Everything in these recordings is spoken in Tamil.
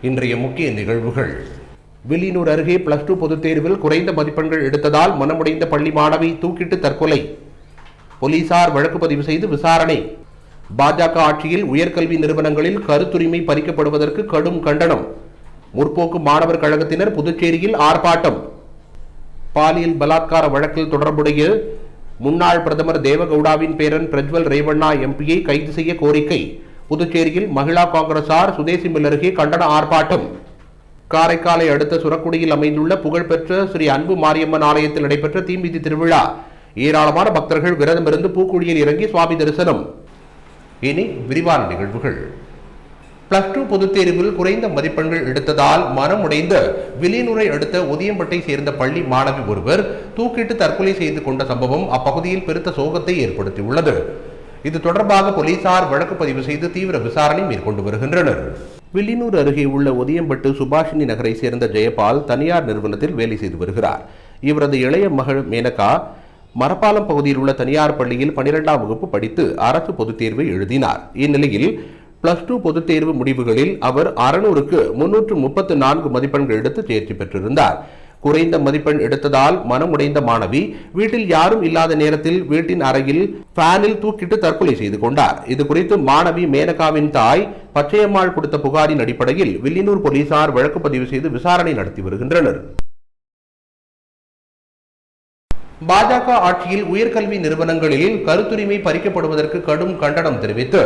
இன்றைய முக்கிய நிகழ்வுகள். வில்லியனூர் அருகே +2 பொதுத் தேர்வில் குறைந்த மதிப்பெண்கள் எடுத்ததால் மனமுடைந்த பள்ளி மாணவி தூக்கிட்டு தற்கொலை. போலீசார் வழக்கு பதிவு செய்து விசாரணை. பாஜக ஆட்சியில் உயர்கல்வி நிறுவனங்களில் கருத்துரிமை பறிக்கப்படுவதற்கு கடும் கண்டனம். முற்போக்கு மாணவர் கழகத்தினர் புதுச்சேரியில் ஆர்ப்பாட்டம். பாலியல் பலாத்கார வழக்கில் தொடர்புடைய முன்னாள் பிரதமர் தேவகவுடாவின் பேரன் பிரஜ்வல் ரேவண்ணா எம்பியை கைது செய்ய கோரிக்கை. புதுச்சேரியில் மகிழா காங்கிரசார் சுதேசி மில் அருகே கண்டன ஆர்ப்பாட்டம். காரைக்காலை அடுத்த சுரக்குடியில் அமைந்துள்ள புகழ்பெற்ற ஸ்ரீ அன்பு மாரியம்மன் ஆலயத்தில் நடைபெற்ற தீமிதி திருவிழா. ஏராளமான பக்தர்கள் விரதமிருந்து பூக்குழியில் இறங்கி சுவாமி தரிசனம். இனி விரிவான நிகழ்வுகள். +2 பொதுத் தேர்வில் குறைந்த மதிப்பெண்கள் எடுத்ததால் மனமுடைந்த வில்லியனூரை அடுத்த உதியம்பட்டை சேர்ந்த பள்ளி மாணவி ஒருவர் தூக்கிட்டு தற்கொலை செய்து கொண்ட சம்பவம் அப்பகுதியில் பெருத்த சோகத்தை ஏற்படுத்தியுள்ளது. இது தொடர்பாக போலீசார் வழக்கு பதிவு செய்து தீவிர விசாரணை மேற்கொண்டு வருகின்றனர். வில்லியனூர் அருகே உள்ள உதியம்பட்டு சுபாஷினி நகரை சேர்ந்த ஜெயபால் தனியார் நிறுவனத்தில் வேலை செய்து வருகிறார். இவரது இளைய மகள் மேனகா மரப்பாலம் பகுதியில் உள்ள தனியார் பள்ளியில் 12ஆம் வகுப்பு படித்து அரசு பொதுத் தேர்வை எழுதினார். இந்நிலையில் +2 பொதுத் தேர்வு முடிவுகளில் அவர் 600க்கு 334 மதிப்பெண்கள் எடுத்து தேர்ச்சி பெற்றிருந்தார். குறைந்த மதிப்பெண் எடுத்ததால் மனமுடைந்த மாணவி வீட்டில் யாரும் இல்லாத நேரத்தில் வீட்டின் அறையில் ஃபேனில் தூக்கிட்டு தற்கொலை செய்து கொண்டார். இது குறித்து மாணவி மேனகாவின் தாய் பச்சையம்மாள் கொடுத்த புகாரின் அடிப்படையில் வில்லியனூர் போலீசார் வழக்கு பதிவு செய்து விசாரணை நடத்தி வருகின்றனர். பாஜக ஆட்சியில் உயர்கல்வி நிறுவனங்களில் கருத்துரிமை பறிக்கப்படுவதற்கு கடும் கண்டனம் தெரிவித்து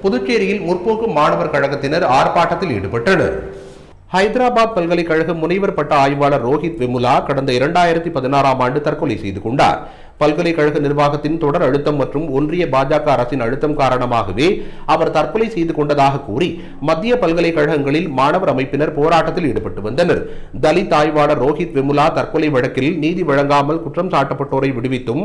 புதுச்சேரியில் முற்போக்கு மாணவர் கழகத்தினர் ஆர்ப்பாட்டத்தில் ஈடுபட்டனர். ஹைதராபாத் பல்கலைக்கழக முனைவர் பட்ட ஆய்வாளர் ரோஹித் வெமுலா கடந்த 2016ஆம் ஆண்டு தற்கொலை செய்து கொண்டார். பல்கலைக்கழக நிர்வாகத்தின் தொடர் அழுத்தம் மற்றும் ஒன்றிய பாஜக அரசின் அழுத்தம் காரணமாகவே அவர் தற்கொலை செய்து கொண்டதாக கூறி மத்திய பல்கலைக்கழகங்களில் மாணவர் அமைப்பினர் போராட்டத்தில் ஈடுபட்டு வந்தனர். தலித் ஆய்வாளர் ரோஹித் வெமுலா தற்கொலை வழக்கில் நீதி வழங்காமல் குற்றம் சாட்டப்பட்டோரை விடுவித்தும்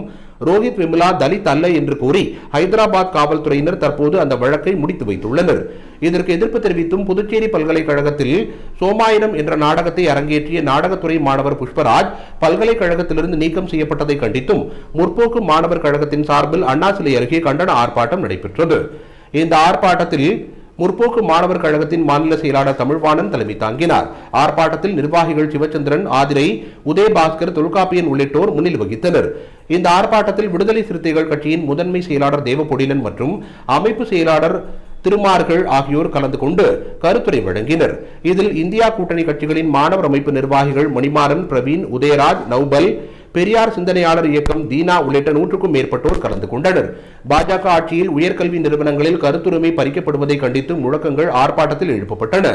ரோஹித் வெமுலா தலித் அல்ல என்று கூறி ஹைதராபாத் காவல்துறையினர் தற்போது அந்த வழக்கை முடித்து வைத்துள்ளனர். இதற்கு எதிர்ப்பு தெரிவித்தும் புதுச்சேரி பல்கலைக்கழகத்தில் சோமாயனம் என்ற நாடகத்தை அரங்கேற்றிய நாடகத்துறை மாணவர் புஷ்பராஜ் பல்கலைக்கழகத்திலிருந்து நீக்கம் செய்யப்பட்டதை கண்டித்தும் முற்போக்கு மாணவர் கழகத்தின் சார்பில் அண்ணா சிலை அருகே கண்டன ஆர்ப்பாட்டம் நடைபெற்றது. இந்த ஆர்ப்பாட்டத்தில் முற்போக்கு மாணவர் கழகத்தின் மாநில செயலாளர் தமிழ்வாணன் தலைமை தாங்கினார். ஆர்ப்பாட்டத்தில் நிர்வாகிகள் சிவச்சந்திரன், ஆதிரை, உதயபாஸ்கர், தொல்காப்பியன் உள்ளிட்டோர் முன்னிலை வகித்தனர். இந்த ஆர்ப்பாட்டத்தில் விடுதலை சிறுத்தைகள் கட்சியின் முதன்மை செயலாளர் தேவபொடிலன் மற்றும் அமைப்பு செயலாளர் திருமார்கள் ஆகியோர் கலந்து கொண்டு கருத்துரை வழங்கினர். இதில் இந்தியா கூட்டணி கட்சிகளின் மாணவர் அமைப்பு நிர்வாகிகள் மணிமாறன், பிரவீன், உதயராஜ், நௌபல், பெரியார் சிந்தனையாளர் இயக்கம், தீனா உள்ளிட்ட 100க்கும் மேற்பட்டோர் கலந்து கொண்டனர். பாஜக ஆட்சியில் உயர்கல்வி நிறுவனங்களில் கருத்துரிமை பறிக்கப்படுவதை கண்டித்து முழக்கங்கள் ஆர்ப்பாட்டத்தில் எழுப்பப்பட்டன.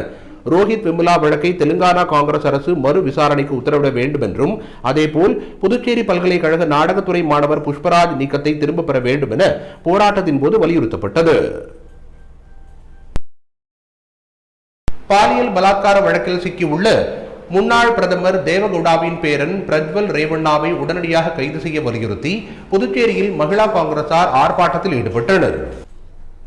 ரோஹித் வெமுலா வழக்கை தெலுங்கானா காங்கிரஸ் அரசு மறு விசாரணைக்கு உத்தரவிட வேண்டும் என்றும் அதேபோல் புதுச்சேரி பல்கலைக்கழக நாடகத்துறை மாணவர் புஷ்பராஜ் நீக்கத்தை திரும்பப் பெற வேண்டும் என போராட்டத்தின் போது வலியுறுத்தப்பட்டது. பாலியல் பலாத்கார வழக்கில் சிக்கியுள்ள முன்னாள் பிரதமர் தேவகவுடாவின் பேரன் பிரஜ்வல் ரேவண்ணாவை உடனடியாக கைது செய்ய வலியுறுத்தி புதுச்சேரியில் மகிழா காங்கிரசார் ஆர்ப்பாட்டத்தில் ஈடுபட்டனர்.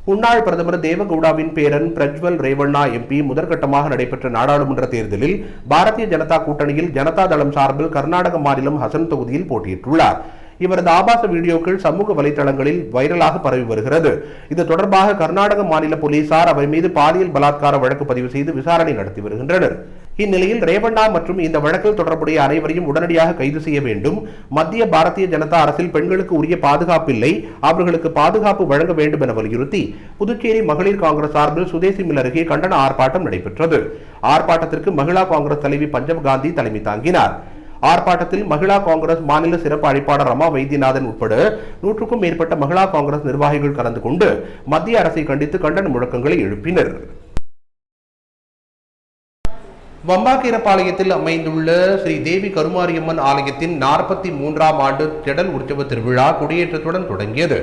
முன்னாள் பிரதமர் தேவகவுடாவின் பேரன் பிரஜ்வல் ரேவண்ணா எம்பி முதற்கட்டமாக நடைபெற்ற நாடாளுமன்ற தேர்தலில் பாரதிய ஜனதா கூட்டணியில் ஜனதா தளம் சார்பில் கர்நாடக மாநிலம் ஹசன் தொகுதியில் போட்டியிட்டுள்ளார். இவரது ஆபாச வீடியோக்கள் சமூக வலைதளங்களில் வைரலாக பரவி வருகிறது. இது தொடர்பாக கர்நாடக மாநில போலீசார் அவர் மீது பாலியல் பலாத்கார வழக்கு பதிவு செய்து விசாரணை நடத்தி வருகின்றனர். இந்நிலையில் ரேவண்ணா மற்றும் இந்த வழக்கில் தொடர்புடைய அனைவரையும் உடனடியாக கைது செய்ய வேண்டும். மத்திய பாரதிய ஜனதா அரசில் பெண்களுக்கு உரிய பாதுகாப்பு இல்லை, அவர்களுக்கு பாதுகாப்பு வழங்க வேண்டும் என வலியுறுத்தி புதுச்சேரி மகளிர் காங்கிரஸ் சார்பில் சுதேசி மில் அருகே கண்டன ஆர்ப்பாட்டம் நடைபெற்றது. ஆர்ப்பாட்டத்திற்கு மகிழா காங்கிரஸ் தலைவி பஞ்சம் காந்தி தலைமை தாங்கினார். ஆர்ப்பாட்டத்தில் மகிழா காங்கிரஸ் மாநில சிறப்பு அழைப்பாளர் ரமா வைத்தியநாதன் உட்பட 100க்கும் மேற்பட்ட மகிழா காங்கிரஸ் நிர்வாகிகள் கலந்து கொண்டு மத்திய அரசை கண்டித்து கண்டன முழக்கங்களை எழுப்பினர். வம்பாக்கீரபாளையத்தில் அமைந்துள்ள ஸ்ரீ தேவி கருமாரியம்மன் ஆலயத்தின் 43ஆம் ஆண்டு ஜடல் உற்சவ திருவிழா கொடியேற்றத்துடன் தொடங்கியது.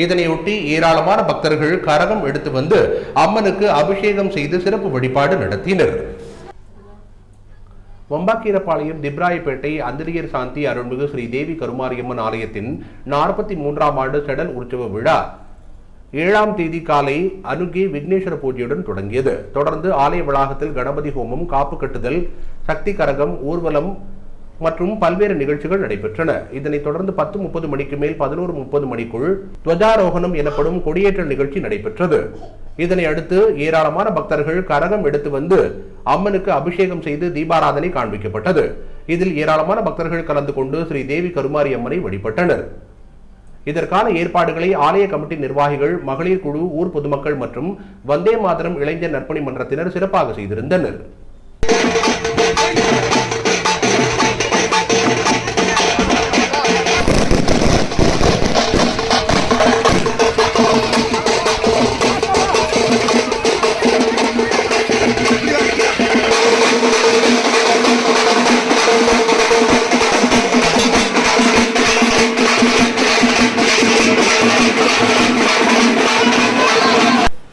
இதனையொட்டி ஏராளமான பக்தர்கள் கரகம் எடுத்து வந்து அம்மனுக்கு அபிஷேகம் செய்து சிறப்பு வழிபாடு நடத்தினர். வம்பாக்கீரபாளையம் திப்ராயப்பேட்டை அந்திரியர் சாந்தி அருள்மிகு ஸ்ரீ தேவி கருமாரியம்மன் ஆலயத்தின் 43ஆம் ஆண்டு ஜடல் உற்சவ விழா 7ஆம் தேதி காலை அனுகே விக்னேஸ்வர பூஜையுடன் தொடங்கியது. தொடர்ந்து ஆலய வளாகத்தில் கணபதி ஹோமம், காப்பு கட்டுதல், சக்தி கரகம், ஊர்வலம் மற்றும் பல்வேறு நிகழ்ச்சிகள் நடைபெற்றன. இதனைத் தொடர்ந்து 10:30 மணிக்கு மேல் 11:30 மணிக்குள் துவஜாரோகணம் எனப்படும் கொடியேற்ற நிகழ்ச்சி நடைபெற்றது. இதனை அடுத்து ஏராளமான பக்தர்கள் கரகம் எடுத்து வந்து அம்மனுக்கு அபிஷேகம் செய்து தீபாராதனை காண்பிக்கப்பட்டது. இதில் ஏராளமான பக்தர்கள் கலந்து கொண்டு ஸ்ரீ தேவி கருமாரி அம்மனை வழிபட்டனர். இதற்கான ஏற்பாடுகளை ஆலய கமிட்டி நிர்வாகிகள், மகளிர் குழு, ஊர் பொதுமக்கள் மற்றும் வந்தே மாதரம் இளைஞர் நற்பணி மன்றத்தினர் சிறப்பாக செய்திருந்தனர்.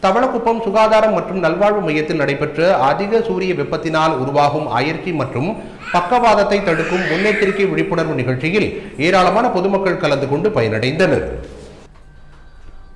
தவளக்குப்பம் சுகாதாரம் மற்றும் நல்வாழ்வு மையத்தில் நடைபெற்ற அதிக சூரிய வெப்பத்தினால் உருவாகும் அயற்சி மற்றும் பக்கவாதத்தை தடுக்கும் முன்னெச்சரிக்கை விழிப்புணர்வு நிகழ்ச்சியில் ஏராளமான பொதுமக்கள் கலந்து கொண்டு பயனடைந்தனர்.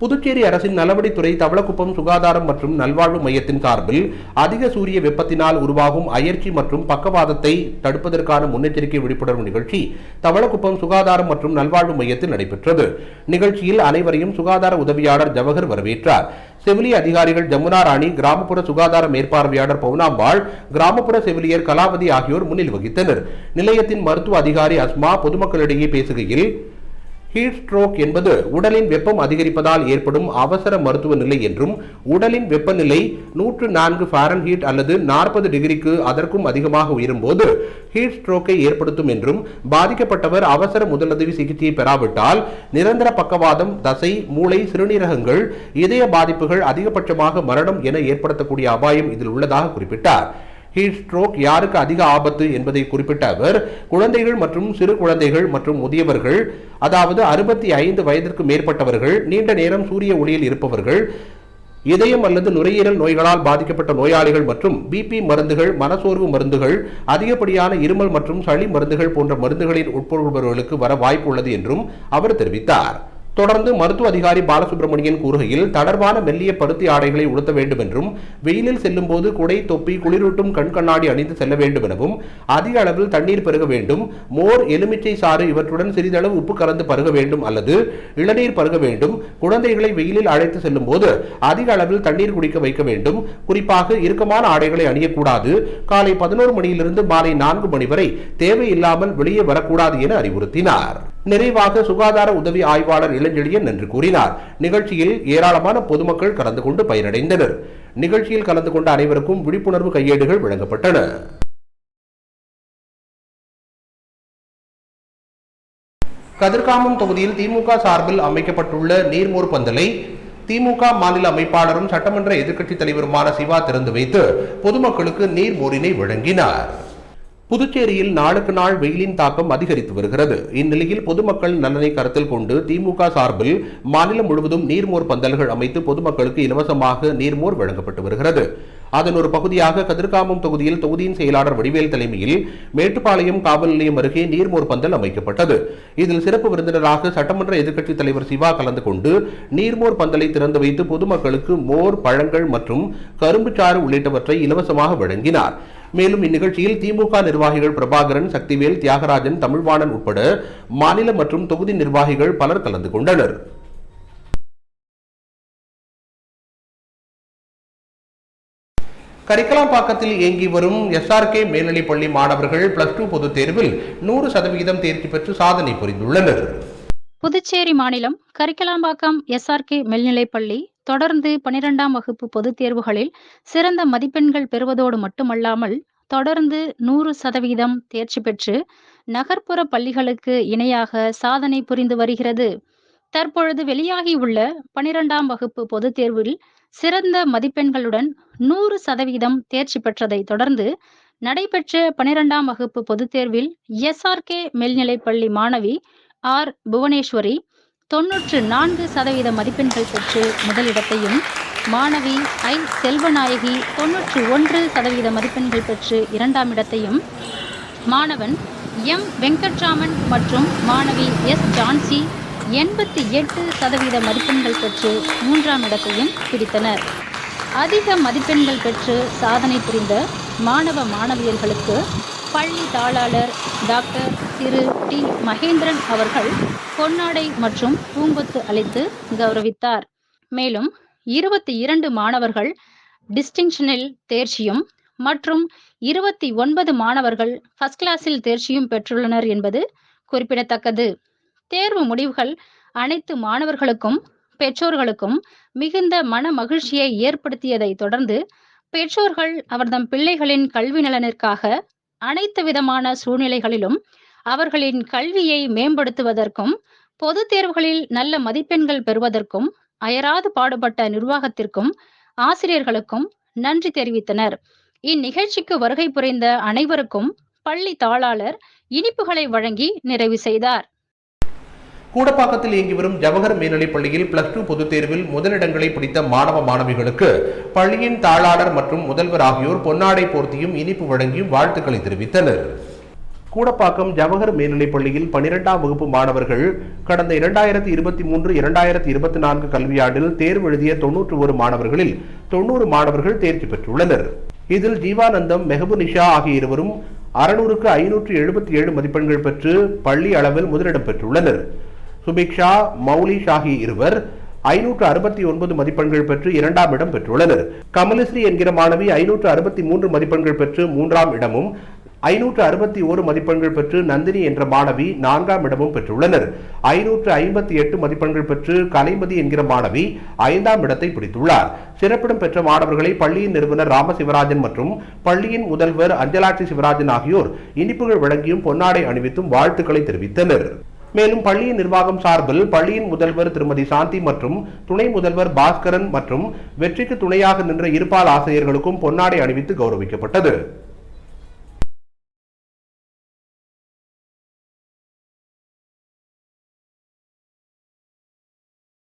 புதுச்சேரி அரசின் நலவடித்துறை தவளக்குப்பம் சுகாதாரம் மற்றும் நல்வாழ்வு மையத்தின் சார்பில் அதிக சூரிய வெப்பத்தினால் உருவாகும் அயற்சி மற்றும் பக்கவாதத்தை தடுப்பதற்கான முன்னெச்சரிக்கை விழிப்புணர்வு நிகழ்ச்சி தவளக்குப்பம் சுகாதாரம் மற்றும் நல்வாழ்வு மையத்தில் நடைபெற்றது. நிகழ்ச்சியில் அனைவரையும் சுகாதார உதவியாளர் ஜவஹர் வரவேற்றார். செவிலிய அதிகாரிகள் ஜமுனா ராணி, கிராமப்புற சுகாதார மேற்பார்வையாளர் பவுனாம்பாள், கிராமப்புற செவிலியர் கலாவதி ஆகியோர் முன்னிலை வகித்தனர். நிலையத்தின் மருத்துவ அதிகாரி அஸ்மா பொதுமக்களிடையே பேசுகையில், ஹீட் ஸ்ட்ரோக் என்பது உடலின் வெப்பம் அதிகரிப்பதால் ஏற்படும் அவசர மருத்துவ நிலை என்றும், உடலின் வெப்பநிலை 104 ஃபாரன்ஹீட் அல்லது 40 டிகிரிக்கு அதற்கும் அதிகமாக உயரும்போது ஹீட் ஸ்ட்ரோக்கை ஏற்படுத்தும் என்றும், பாதிக்கப்பட்டவர் அவசர முதலுதவி சிகிச்சையை பெறாவிட்டால் நிரந்தர பக்கவாதம், தசை, மூளை, சிறுநீரகங்கள், இதய பாதிப்புகள், அதிகபட்சமாக மரணம் என ஏற்படுத்தக்கூடிய அபாயம் இதில் உள்ளதாக குறிப்பிட்டார். ஹீட் ஸ்ட்ரோக் யாருக்கு அதிக ஆபத்து என்பதை குறிப்பிட்ட அவர், குழந்தைகள் மற்றும் சிறு குழந்தைகள் மற்றும் முதியவர்கள், அதாவது 65 வயதிற்கு மேற்பட்டவர்கள், நீண்ட நேரம் சூரிய ஒளியில் இருப்பவர்கள், இதயம் அல்லது நுரையீரல் நோய்களால் பாதிக்கப்பட்ட நோயாளிகள் மற்றும் பிபி மருந்துகள், மனசோர்வு மருந்துகள், அதிகப்படியான இருமல் மற்றும் சளி மருந்துகள் போன்ற மருந்துகளின் உட்கொள்பவர்களுக்கு வர வாய்ப்பு உள்ளது என்றும் அவர் தெரிவித்தார். தொடர்ந்து மருத்துவ அதிகாரி பாலசுப்ரமணியன் கூறுகையில், தளர்வான மெல்லிய பருத்தி ஆடைகளை உடுத்த வேண்டும் என்றும், வெயிலில் செல்லும் போது குடை, தொப்பி, குளிரூட்டும் கண் கண்ணாடி அணிந்து செல்ல வேண்டும் எனவும், அதிக அளவில் தண்ணீர் பருக வேண்டும், மோர், எலுமிச்சை சாறு இவற்றுடன் சிறிதளவு உப்பு கலந்து பருக வேண்டும் அல்லது இளநீர் பருக வேண்டும், குழந்தைகளை வெயிலில் அழைத்து செல்லும் போது அதிக அளவில் தண்ணீர் குடிக்க வைக்க வேண்டும், குறிப்பாக இறுக்கமான ஆடைகளை அணியக்கூடாது, காலை 11 மணியிலிருந்து மாலை 4 மணி வரை தேவையில்லாமல் வெளியே வரக்கூடாது என அறிவுறுத்தினார். நிறைவாக சுகாதார உதவி ஆய்வாளர் இளஞ்செழியன் நன்றி கூறினார். நிகழ்ச்சியில் ஏராளமான பொதுமக்கள் கலந்து கொண்டு பயனடைந்தனர். நிகழ்ச்சியில் கலந்து கொண்ட அனைவருக்கும் விழிப்புணர்வு கையேடுகள் வழங்கப்பட்டன. கதிர்காமம் தொகுதியில் திமுக சார்பில் அமைக்கப்பட்டுள்ள நீர்மோர் பந்தலை திமுக மாநில அமைப்பாளரும் சட்டமன்ற எதிர்க்கட்சித் தலைவருமான சிவா திறந்து வைத்து பொதுமக்களுக்கு நீர்மோரினை வழங்கினார். புதுச்சேரியில் நாளுக்கு நாள் வெயிலின் தாக்கம் அதிகரித்து வருகிறது. இந்நிலையில் பொதுமக்கள் நலனை கருத்தில் கொண்டு திமுக சார்பில் மாநிலம் முழுவதும் நீர்மோர் பந்தல்கள் அமைத்து பொதுமக்களுக்கு இலவசமாக நீர்மோர் வழங்கப்பட்டு வருகிறது. அதன் ஒரு பகுதியாக கதிர்காமம் தொகுதியில் தொகுதியின் செயலாளர் வடிவேல் தலைமையில் மேட்டுப்பாளையம் காவல் நிலையம் அருகே நீர்மோர் பந்தல் அமைக்கப்பட்டது. இதில் சிறப்பு விருந்தினராக சட்டமன்ற எதிர்க்கட்சித் தலைவர் சிவா கலந்து கொண்டு நீர்மோர் பந்தலை திறந்து வைத்து பொதுமக்களுக்கு மோர், பழங்கள் மற்றும் கரும்புச்சாறு உள்ளிட்டவற்றை இலவசமாக வழங்கினார். மேலும் இந்நிகழ்ச்சியில் திமுக நிர்வாகிகள் பிரபாகரன், சக்திவேல், தியாகராஜன், தமிழ்வாணன் உட்பட மாநில மற்றும் தொகுதி நிர்வாகிகள் பலர் கலந்து கொண்டனர். கரிக்கலாம்பாக்கத்தில் இயங்கி வரும் SRK மேல்நிலைப்பள்ளி மாணவர்கள் +2 பொதுத் தேர்வில் 100% தேர்ச்சி பெற்று சாதனை புரிந்துள்ளனர். புதுச்சேரி மாநிலம் கரிக்கலாம்பாக்கம் SRK மேல்நிலைப்பள்ளி தொடர்ந்து 12ஆம் வகுப்பு பொதுத் தேர்வுகளில் சிறந்த மதிப்பெண்கள் பெறுவதோடு மட்டுமல்லாமல் தொடர்ந்து 100% தேர்ச்சி பெற்று நகர்ப்புற பள்ளிகளுக்கு இணையாக சாதனை புரிந்து வருகிறது. தற்பொழுது வெளியாகியுள்ள 12ஆம் வகுப்பு பொதுத் தேர்வில் சிறந்த மதிப்பெண்களுடன் 100% தேர்ச்சி பெற்றதை தொடர்ந்து நடைபெற்ற 12ஆம் வகுப்பு பொதுத் தேர்வில் SRK மேல்நிலைப்பள்ளி மாணவி R. புவனேஸ்வரி 94% மதிப்பெண்கள் பெற்று முதலிடத்தையும், மாணவி I. செல்வநாயகி 91% மதிப்பெண்கள் பெற்று 2ஆம் இடத்தையும், மாணவன் M. வெங்கட்ராமன் மற்றும் மாணவி S. ஜான்சி 88% மதிப்பெண்கள் பெற்று 3ஆம் இடத்தையும் பிடித்தனர். அதிக மதிப்பெண்கள் பெற்று சாதனை புரிந்த மாணவ மாணவியர்களுக்கு பள்ளி தாளாளர் டாக்டர் திரு டி. மகேந்திரன் அவர்கள் பொன்னாடை மற்றும் பூங்கொத்து அளித்து கௌரவித்தார். மேலும் 22 மாணவர்கள் டிஸ்டிங்ஷனில் தேர்ச்சியும் மற்றும் 29 மாணவர்கள் ஃபர்ஸ்ட் கிளாஸில் தேர்ச்சியும் பெற்றுள்ளனர் என்பது குறிப்பிடத்தக்கது. தேர்வு முடிவுகள் அனைத்து மாணவர்களுக்கும் பெற்றோர்களுக்கும் மிகுந்த மன மகிழ்ச்சியை ஏற்படுத்தியதை தொடர்ந்து பெற்றோர்கள் அவர்தம் பிள்ளைகளின் கல்வி நலனிற்காக அனைத்து விதமான சூழ்நிலைகளிலும் அவர்களின் கல்வியை மேம்படுத்துவதற்கும் பொதுத் தேர்வுகளில் நல்ல மதிப்பெண்கள் பெறுவதற்கும் அயராது பாடுபட்ட நிர்வாகத்திற்கும் ஆசிரியர்களுக்கும் நன்றி தெரிவித்தனர். இந்நிகழ்ச்சிக்கு வருகை புரிந்த அனைவருக்கும் பள்ளி தாளாளர் இனிப்புகளை வழங்கி நிறைவு செய்தார். கூடப்பாக்கத்தில் இயங்கி வரும் ஜவஹர் மேல்நிலைப் பள்ளியில் +2 பொதுத் தேர்வில் முதலிடங்களை பிடித்த மாணவ மாணவிகளுக்கு பள்ளியின் தாளாளர் மற்றும் முதல்வர் ஆகியோர் பொன்னாடை போர்த்தியும் இனிப்பு வழங்கியும் வாழ்த்துக்களை தெரிவித்தனர். கூடப்பாக்கம் ஜவஹர் மேல்நிலைப் பள்ளியில் 12ஆம் வகுப்பு மாணவர்கள் கடந்த 2023-2024 கல்வியாண்டில் தேர்வு எழுதிய 91 மாணவர்களில் 90 மாணவர்கள் தேர்ச்சி பெற்றுள்ளனர். இதில் ஜீவானந்தம், மெஹபுனிஷா ஆகிய இருவரும் 600க்கு 577 மதிப்பெண்கள் பெற்று பள்ளி அளவில் முதலிடம் பெற்றுள்ளனர். சுபிக்ஷா, மௌலிஷ் ஆகிய இருவர் 569 மதிப்பெண்கள் பெற்று 2ஆம் இடம் பெற்றுள்ளனர். கமலஸ்ரீ என்கிற மாணவி 563 மதிப்பெண்கள் பெற்று 3ஆம் இடமும், 561 மதிப்பெண்கள் பெற்று நந்தினி என்ற மாணவி 4ஆம் இடமும் பெற்றுள்ளனர். 558 மதிப்பெண்கள் பெற்று கலைமதி என்கிற மாணவி 5ஆம் இடத்தை பிடித்துள்ளார். சிறப்பிடம் பெற்ற மாணவர்களை பள்ளியின் நிறுவனர் ராமசிவராஜன் மற்றும் பள்ளியின் முதல்வர் அஞ்சலாட்சி சிவராஜன் ஆகியோர் இனிப்புகள் வழங்கியும் பொன்னாடை அணிவித்தும் வாழ்த்துக்களை தெரிவித்தனர். மேலும் பள்ளியின் நிர்வாகம் சார்பில் பள்ளியின் முதல்வர் திருமதி சாந்தி மற்றும் துணை முதல்வர் பாஸ்கரன் மற்றும் வெற்றிக்கு துணையாக நின்ற இருபால் ஆசிரியர்களுக்கும் பொன்னாடை அணிவித்து கௌரவிக்கப்பட்டது.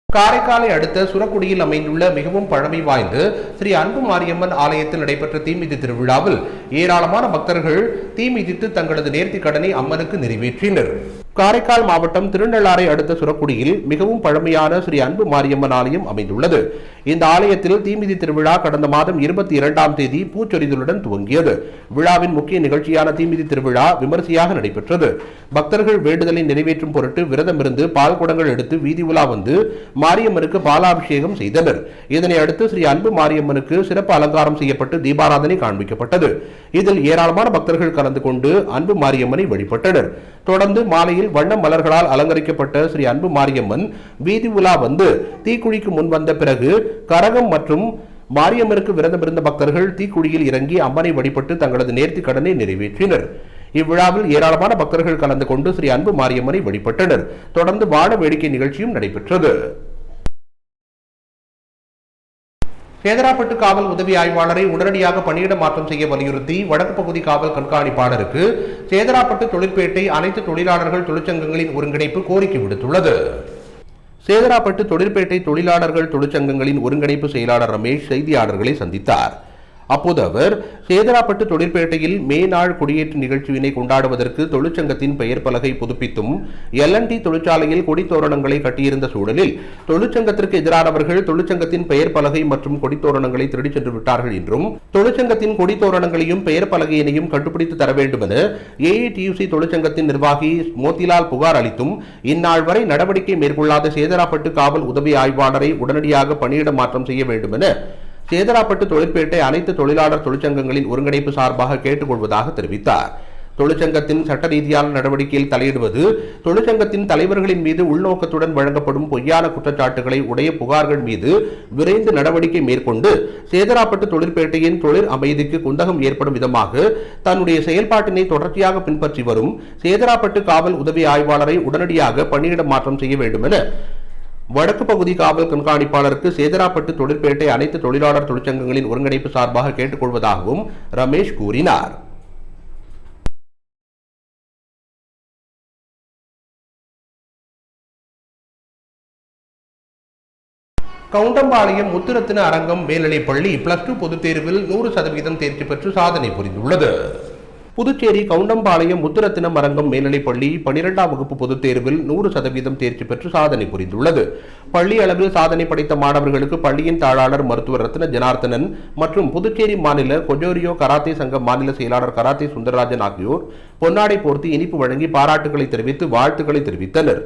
காரைக்காலை அடுத்த சுரக்குடியில் அமைந்துள்ள மிகவும் பழமை வாய்ந்த ஸ்ரீ அன்பு மாரியம்மன் ஆலயத்தில் நடைபெற்ற தீமிதி திருவிழாவில் ஏராளமான பக்தர்கள் தீமிதித்து தங்களது நேர்த்திக் கடனை அம்மனுக்கு நிறைவேற்றினர். காரைக்கால் மாவட்டம் திருநள்ளாறை அடுத்த சுரக்குடியில் மிகவும் பழமையான ஸ்ரீ அன்பு மாரியம்மன் ஆலயம் அமைந்துள்ளது. இந்த ஆலயத்தில் தீமிதி திருவிழா கடந்த மாதம் 22ஆம் தேதி பூச்சொரிதலுடன் துவங்கியது. விழாவின் முக்கிய நிகழ்ச்சியான தீமிதி திருவிழா விமரிசையாக நடைபெற்றது. பக்தர்கள் வேண்டுதலை நிறைவேற்றும் பொருட்டு விரதமிருந்து பால் குடங்கள் எடுத்து வீதி உலா வந்து மாரியம்மனுக்கு பாலாபிஷேகம் செய்தனர். இதனை அடுத்து ஸ்ரீ அன்பு மாரியம்மனுக்கு சிறப்பு அலங்காரம் செய்யப்பட்டு தீபாராதனை காண்பிக்கப்பட்டது. இதில் ஏராளமான பக்தர்கள் கலந்து கொண்டு அன்பு மாரியம்மனை வழிபட்டனர். தொடர்ந்து மாலையில் வண்ண மலர்களால் அலங்கரிக்கப்பட்ட ஸ்ரீ அன்பு மாரியம்மன் வீதி உலா வந்து தீக்குழிக்கு முன் வந்த பிறகு கரகம் மற்றும் மாரியம்மனுக்கு விரதமிருந்த பக்தர்கள் தீக்குழியில் இறங்கி அம்மனை வழிபட்டு தங்களது நேர்த்தி கடனை நிறைவேற்றினர். இவ்விழாவில் ஏராளமான பக்தர்கள் கலந்து கொண்டு ஸ்ரீ அன்பு மாரியம்மனை வழிபட்டனர். தொடர்ந்து வான வேடிக்கை நிகழ்ச்சியும் நடைபெற்றது. சேதராப்பட்டு காவல் உதவி ஆய்வாளரை உடனடியாக பணியிட மாற்றம் செய்ய வலியுறுத்தி வடக்கு பகுதி காவல் கண்காணிப்பாளருக்கு சேதராப்பட்டு தொழிற்பேட்டை அனைத்து தொழிலாளர்கள் தொழிற்சங்கங்களின் ஒருங்கிணைப்பு கோரிக்கை விடுத்துள்ளது. சேதராப்பட்டு தொழிற்பேட்டை தொழிலாளர்கள் தொழிற்சங்கங்களின் ஒருங்கிணைப்பு செயலாளர் ரமேஷ் செய்தியாளர்களை சந்தித்தார். அப்போது அவர் சேதராப்பட்டு தொழிற்பேட்டையில் மே நாள் கொடியேற்று நிகழ்ச்சியினை கொண்டாடுவதற்கு தொழிற்சங்கத்தின் பெயர் பலகை புதுப்பித்தும் LNT தொழிற்சாலையில் கொடித்தோரணங்களை கட்டியிருந்த சூழலில் தொழிற்சங்கத்திற்கு எதிரானவர்கள் தொழிற்சங்கத்தின் பெயர் பலகை மற்றும் கொடித்தோரணங்களை திருடிச் சென்று விட்டார்கள் என்றும் தொழிற்சங்கத்தின் கொடித்தோரணங்களையும் பெயர் பலகையினையும் கண்டுபிடித்து தர வேண்டும் என AITUC தொழிற்சங்கத்தின் நிர்வாகி மோத்திலால் புகார் அளித்தும் இந்நாள் வரை நடவடிக்கை மேற்கொள்ளாத சேதராப்பட்டு காவல் உதவி ஆய்வாளரை உடனடியாக பணியிட மாற்றம் செய்ய வேண்டும் என சேதராப்பட்டு தொழிற்பேட்டை அனைத்து தொழிலாளர் தொழிற்சங்கங்களின் ஒருங்கிணைப்பு சார்பாக கேட்டுக்கொள்வதாக தெரிவித்தார். தொழிற்சங்கத்தின் சட்ட ரீதியான நடவடிக்கையில் தலையிடுவது தொழிற்சங்கத்தின் தலைவர்களின் மீது உள்நோக்கத்துடன் வழங்கப்படும் பொய்யான குற்றச்சாட்டுகளை உடைய புகார்கள் மீது விரைந்து நடவடிக்கை மேற்கொண்டு சேதராப்பட்டு தொழிற்பேட்டையின் தொழில் அமைதிக்கு குந்தகம் ஏற்படும் விதமாக தன்னுடைய செயல்பாட்டினை தொடர்ச்சியாக பின்பற்றி வரும் சேதராப்பட்டு காவல் உதவி ஆய்வாளரை உடனடியாக பணியிட மாற்றம் செய்ய வேண்டும் என வடக்கு பகுதி காவல் கண்காணிப்பாளருக்கு சேதராப்பட்டு தொழிற்பேட்டை அனைத்து தொழிலாளர் தொழிற்சங்கங்களின் ஒருங்கிணைப்பு சார்பாக கேட்டுக்கொள்வதாகவும் ரமேஷ் கூறினார். கவுண்டம்பாளையம் முத்துரத்தின அரங்கம் மேல்நிலைப்பள்ளி +2 பொதுத் தேர்வில் 100% தேர்ச்சி பெற்று சாதனை புரிந்துள்ளது. புதுச்சேரி கவுண்டம்பாளையம் முத்துரத்தினம் அரங்கம் மேல்நிலைப்பள்ளி 12ஆம் வகுப்பு பொதுத் தேர்வில் 100% தேர்ச்சி பெற்று சாதனை புரிந்துள்ளது. பள்ளி அளவில் சாதனை படைத்த மாணவர்களுக்கு பள்ளியின் தாளாளர் மருத்துவர் ரத்ன ஜனார்த்தனன் மற்றும் புதுச்சேரி மாநில கொஜோரியோ கராத்தே சங்க மாநில செயலாளர் கராத்தே சுந்தரராஜன் ஆகியோர் பொன்னாடை போர்த்தி இனிப்பு வழங்கி பாராட்டுகளை தெரிவித்து வாழ்த்துக்களை தெரிவித்தனர்.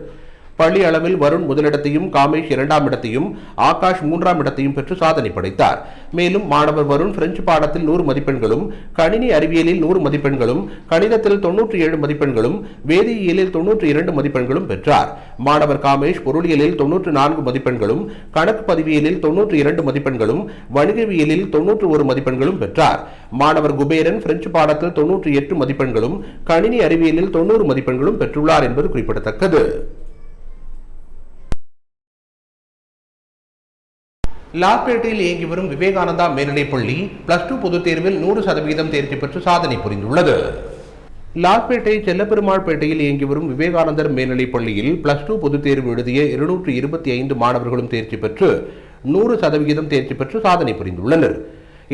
பள்ளி அளவில் வருண் முதலிடத்தையும், காமேஷ் 2ஆம் இடத்தையும், ஆகாஷ் 3ஆம் இடத்தையும் பெற்று சாதனை படைத்தார். மேலும் மாணவர் வருண் பிரெஞ்சு பாடத்தில் 100 மதிப்பெண்களும், கணினி அறிவியலில் 100 மதிப்பெண்களும், கணிதத்தில் 97 மதிப்பெண்களும், வேதியியலில் 92 மதிப்பெண்களும் பெற்றார். மாணவர் காமேஷ் பொருளியலில் 94 மதிப்பெண்களும், கணக்கு பதிவியலில் 92 மதிப்பெண்களும், வணிகவியலில் 91 மதிப்பெண்களும் பெற்றார். மாணவர் குபேரன் பிரெஞ்சு பாடத்தில் 98 மதிப்பெண்களும், கணினி அறிவியலில் 90 மதிப்பெண்களும் பெற்றுள்ளார் என்பது குறிப்பிடத்தக்கது. லால்பேட்டையில் இயங்கி வரும் விவேகானந்தா மேல்நிலைப்பள்ளி +2 பொதுத் தேர்வில் 100% தேர்ச்சி பெற்று சாதனை புரிந்துள்ளது. லால்பேட்டை செல்லப்பெருமாள்பேட்டையில் இயங்கி வரும் விவேகானந்தர் மேல்நிலைப் பள்ளியில் +2 பொதுத் தேர்வு எழுதிய 225 மாணவர்களும் தேர்ச்சி பெற்று 100% தேர்ச்சி பெற்று சாதனை புரிந்துள்ளனர்.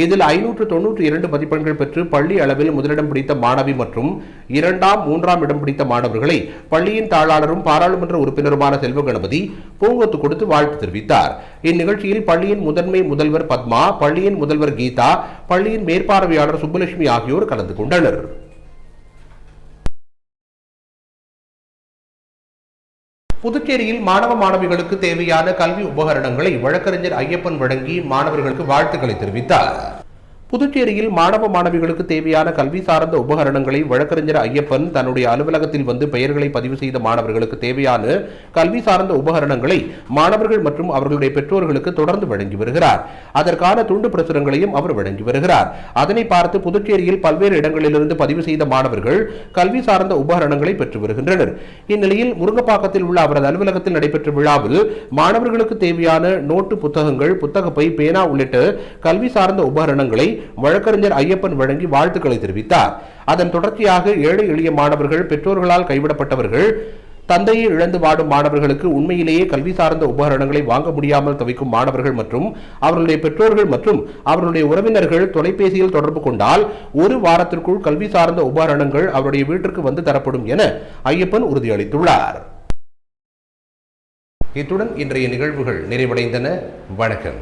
இதில் 592 மதிப்பெண்கள் பெற்று பள்ளி அளவில் முதலிடம் பிடித்த மாணவி மற்றும் 2ஆம், 3ஆம் இடம் பிடித்த மாணவர்களை பள்ளியின் தாளாளரும் பாராளுமன்ற உறுப்பினருமான செல்வ கணபதி பூங்கொத்து கொடுத்து வாழ்த்து தெரிவித்தார். இந்நிகழ்ச்சியில் பள்ளியின் முதன்மை முதல்வர் பத்மா, பள்ளியின் முதல்வர் கீதா, பள்ளியின் மேற்பார்வையாளர் சுப்புலட்சுமி ஆகியோர் கலந்து கொண்டனர். புதுச்சேரியில் மாணவ மாணவிகளுக்கு தேவையான கல்வி உபகரணங்களை வழக்கறிஞர் ஐயப்பன் வழங்கி மாணவர்களுக்கு வாழ்த்துக்களை தெரிவித்தார். புதுச்சேரியில் மாணவ மாணவிகளுக்கு தேவையான கல்வி சார்ந்த உபகரணங்களை வழக்கறிஞர் ஐயப்பன் தன்னுடைய அலுவலகத்தில் வந்து பெயர்களை பதிவு செய்த மாணவர்களுக்கு தேவையான கல்வி சார்ந்த உபகரணங்களை மாணவர்கள் மற்றும் அவர்களுடைய பெற்றோர்களுக்கு தொடர்ந்து வழங்கி வருகிறார். அதற்கான துண்டு பிரசுரங்களையும் அவர் வழங்கி வருகிறார். அதனை பார்த்து புதுச்சேரியில் பல்வேறு இடங்களிலிருந்து பதிவு செய்த மாணவர்கள் கல்வி சார்ந்த உபகரணங்களை பெற்று வருகின்றனர். இந்நிலையில் முருங்கப்பாக்கத்தில் உள்ள அவரது அலுவலகத்தில் நடைபெற்ற விழாவில் மாணவர்களுக்கு தேவையான நோட்டு, புத்தகங்கள், புத்தகப்பை, பேனா உள்ளிட்ட கல்வி சார்ந்த உபகரணங்களை வழக்கறிஞர் ஐயப்பன் வழங்கி வாழ்த்துக்களை தெரிவித்தார். அதன் தொடர்ச்சியாக ஏழை எளிய மாணவர்கள், பெற்றோர்களால் கைவிடப்பட்டவர்கள், தந்தையை இழந்து வாடும் மாணவர்களுக்கு உண்மையிலேயே கல்வி சார்ந்த உபகரணங்களை வாங்க முடியாமல் தவிக்கும் மாணவர்கள் மற்றும் அவர்களுடைய பெற்றோர்கள் மற்றும் அவர்களுடைய உறவினர்கள் தொலைபேசியில் தொடர்பு கொண்டால் 1 வாரத்திற்குள் கல்வி சார்ந்த உபகரணங்கள் அவருடைய வீட்டிற்கு வந்து தரப்படும் என ஐயப்பன் உறுதியளித்துள்ளார். இத்துடன் இன்றைய நிகழ்வுகள் நிறைவடைந்தன. வணக்கம்.